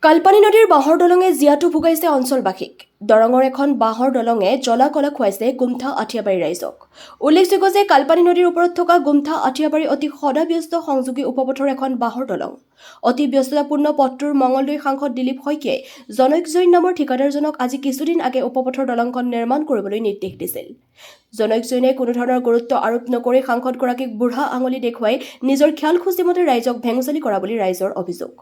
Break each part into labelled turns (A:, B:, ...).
A: কালপানী নদীৰ বাঁহৰ দলঙে জীয়াতু ভুগাইছে অঞ্চলবাসীক। দৰঙৰ এখন বাঁহৰ দলঙে জ্বলা কলা খুৱাইছে গুমঠা আঠিয়াবাৰী ৰাইজক। উল্লেখযোগ্য যে কালপানী নদীৰ ওপৰত থকা গুমঠা আঠিয়াবাৰী অতি সদাব্যস্ত সংযোগী উপপথৰ এখন বাঁহৰ দলং। অতি ব্যস্ততাপূৰ্ণ পথটোৰ মঙলদৈ সাংসদ দিলীপ শইকীয়াই জনৈক জৈন নামৰ ঠিকাদাৰজনক আজি কিছুদিন আগে উপপথৰ দলংখন নিৰ্মাণ কৰিবলৈ নিৰ্দেশ দিছিল। জনৈক জৈনে কোনো ধৰণৰ গুৰুত্ব আৰোপ নকৰি সাংসদগৰাকীক বুঢ়া আঙুলি দেখুৱাই নিজৰ খেয়াল খুচিমতে ৰাইজক ভেঙুচালি কৰা বুলি ৰাইজৰ অভিযোগ।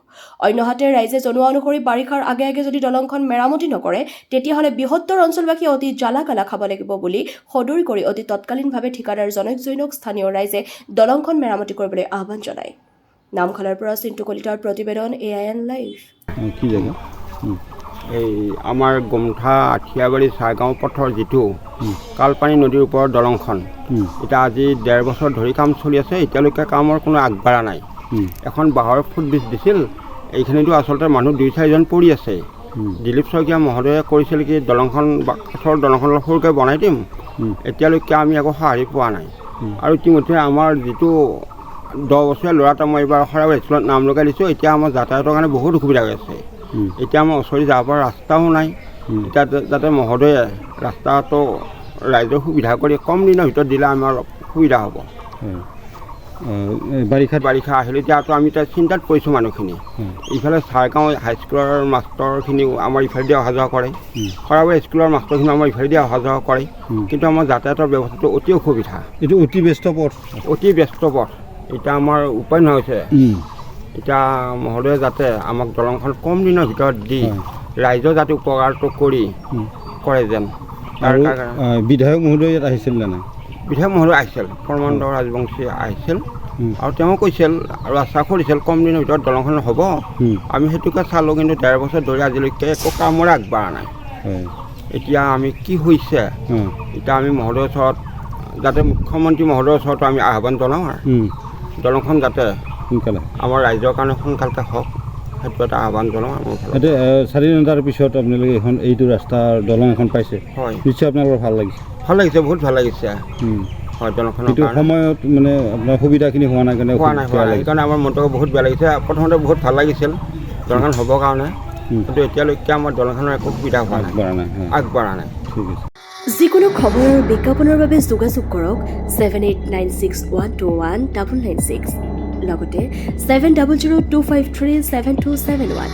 A: অন্যহাতে ৰাইজে জনোৱা অনুসৰি বাৰিষাৰ আগে আগে যদি দলংখন মেৰামতি নকৰে তেতিয়াহ'লে বৃহত্তৰ অঞ্চলবাসীয়ে অতি জ্বালা কালা খাব লাগিব বুলি সদৰি কৰি অতি তৎকালীনভাৱে ঠিকাদাৰ জনৈক জৈনক স্থানীয় ৰাইজে দলংখন মেৰামতি কৰিবলৈ আহ্বান জনায়। নামখালাৰ পৰা চিন্তু কলিতাৰ প্ৰতিবেদন AIN লাইভ।
B: কি জানো
C: এই আমাৰ গুমঠা আঠিয়াবাৰী চাহগাঁও পথৰ যিটো কালপানী নদীৰ ওপৰৰ দলংখন এতিয়া আজি 1.5 বছৰ ধৰি কাম চলি আছে। এতিয়ালৈকে কামৰ কোনো আগবাঢ়া নাই। এখন বাঁহৰ ফুটব্ৰিজ দিছিল, এইখিনিতো আচলতে মানুহ 2-4জন পৰি আছে। দিলীপ শইকীয়া মহোদয়ে কৰিছিল কি দলংখন কাঠৰ দলংখন অলপ সৰুকৈ বনাই দিম, এতিয়ালৈকে আমি একো সঁহাৰি পোৱা নাই। আৰু ইতিমধ্যে আমাৰ যিটো 10 বছৰীয়া ল'ৰা এটা মই এইবাৰ খৰাবাৰী স্কুলত নাম লগাই দিছোঁ। এতিয়া আমাৰ যাতায়াতৰ কাৰণে বহুত অসুবিধা হৈ আছে। এতিয়া আমাৰ ওচৰত যাব পৰা ৰাস্তাও নাই। এতিয়া যাতে মহোদয়ে ৰাস্তাটো ৰাইজৰ সুবিধা কৰি কম দিনৰ ভিতৰত দিলে আমাৰ অলপ সুবিধা হ'ব। বাৰিষা আহিলে এতিয়াতো আমি এতিয়া চিন্তাত পৰিছোঁ মানুহখিনি। ইফালে চাহগাঁও হাইস্কুলৰ মাষ্টৰখিনিও আমাৰ ইফালেদি অহা যোৱা কৰে, খৰাবাৰী স্কুলৰ মাষ্টৰখিনিও আমাৰ ইফালেদি অহা যোৱা কৰে। কিন্তু আমাৰ যাতায়াতৰ ব্যৱস্থাটো অতি অসুবিধা।
B: এইটো অতি ব্যস্ত পথ।
C: অতি ব্যস্ত পথ। এতিয়া আমাৰ উপায় নহৈছে। এতিয়া মহোদয়ে যাতে আমাক দলংখন কম দিনৰ ভিতৰত দি ৰাইজৰ যাতে উপকাৰটো কৰে যেন।
B: আৰু বিধায়ক মহোদয় ইয়াত আহিছিল নে নাই?
C: বিধায়ক মহোদয় আহিছিল, পৰমানন্দ ৰাজবংশী আহিছিল আৰু তেওঁ কৈছিল আৰু আশা কৰিছিল কম দিনৰ ভিতৰত দলংখন হ'ব। আমি সেইটোকে চালোঁ, কিন্তু 1.5 বছৰ ধৰি আজিলৈকে একো কামৰে আগবাঢ়া নাই। এতিয়া আমি কি হৈছে, এতিয়া আমি মহোদয়ৰ ওচৰত যাতে মুখ্যমন্ত্ৰী মহোদয়ৰ ওচৰতো আমি আহ্বান জনাওঁ আৰু দলংখন যাতে
B: সোনকালে
C: আমাৰ ৰাইজৰ কাৰণে সোনকালে হওক, সেইটো এটা আহ্বান জনাওঁ।
B: এতিয়া স্বাধীনতাৰ পিছত আপোনালোকে এইটো ৰাস্তাৰ দলং এখন পাইছে,
C: হয়
B: নিশ্চয় আপোনালোকৰ ভাল লাগিছে?
C: ভাল লাগিছে, বহুত ভাল লাগিছে। হয়, দলংখনৰ
B: এইটো সময়ত মানে আপোনাৰ সুবিধাখিনি হোৱা নাই কাৰণে
C: সেইকাৰণে আমাৰ মনটো বহুত বেয়া লাগিছে। প্ৰথমতে বহুত ভাল লাগিছিল দলংখন হ'বৰ কাৰণে, কিন্তু এতিয়ালৈকে আমাৰ দলংখনৰ একো সুবিধা হোৱা নাই, আগবঢ়া নাই।
B: ঠিক আছে।
A: যিকোনো খবৰ আৰু বিজ্ঞাপনৰ বাবে যোগাযোগ কৰক 7896121996 লগতে 7002537271।